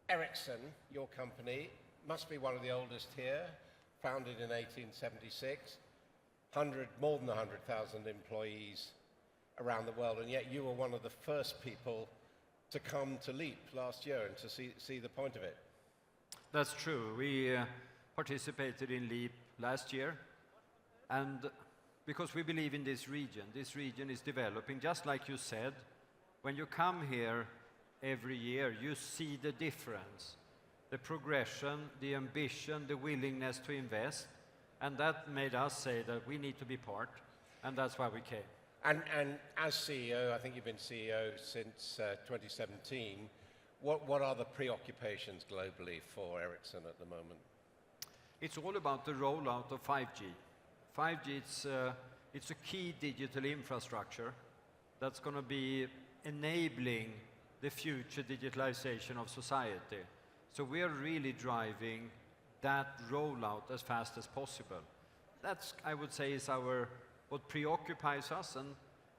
Ericsson, your company, must be one of the oldest here, founded in 1876, more than 100,000 employees around the world, and yet you were one of the first people to come to LEAP last year and to see the point of it. That's true. We participated in LEAP last year, and because we believe in this region is developing, just like you said. When you come here every year, you see the difference, the progression, the ambition, the willingness to invest, and that made us say that we need to be part, and that's why we came. And as CEO, I think you've been CEO since 2017, what are the preoccupations globally for Ericsson at the moment? It's all about the rollout of 5G. 5G, it's a key digital infrastructure that's going to be enabling the future digitalization of society. So we are really driving that rollout as fast as possible. That's, I would say, is what preoccupies us, and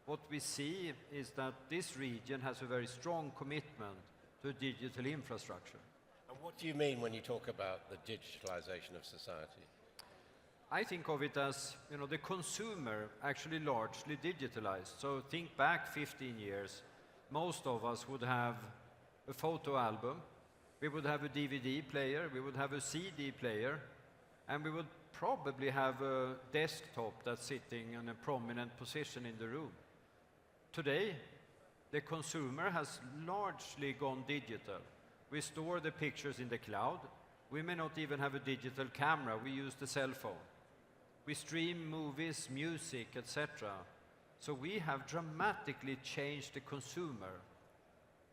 what we see is that this region has a very strong commitment to digital infrastructure. And what do you mean when you talk about the digitalization of society? I think of it as, the consumer actually largely digitalized. So think back 15 years, most of us would have a photo album, we would have a DVD player, we would have a CD player, and we would probably have a desktop that's sitting in a prominent position in the room. Today, the consumer has largely gone digital. We store the pictures in the cloud. We may not even have a digital camera, we use the cell phone. We stream movies, music, etc. So we have dramatically changed the consumer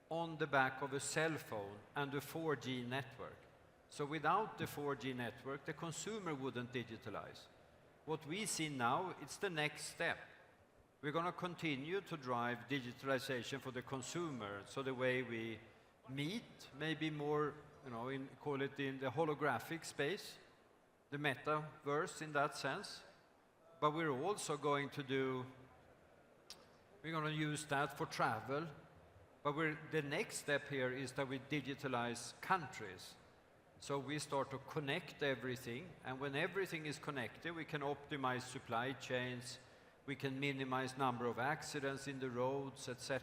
on the back of a cell phone and a 4G network. So without the 4G network, the consumer wouldn't digitalize. What we see now, it's the next step. We're going to continue to drive digitalization for the consumer, so the way we meet, maybe more, call it in the holographic space, the metaverse in that sense. But we're also going to use that for travel. But the next step here is that we digitalize countries. So we start to connect everything, and when everything is connected, we can optimize supply chains, we can minimize number of accidents in the roads, etc.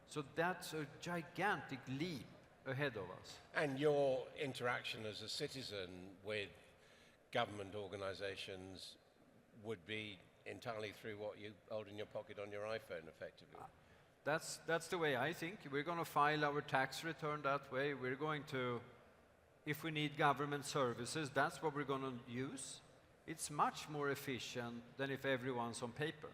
So that's a gigantic leap ahead of us. And your interaction as a citizen with government organizations would be entirely through what you hold in your pocket on your iPhone, effectively. That's the way I think. We're going to file our tax return that way. We're going to, if we need government services, that's what we're going to use. It's much more efficient than if everyone's on paper.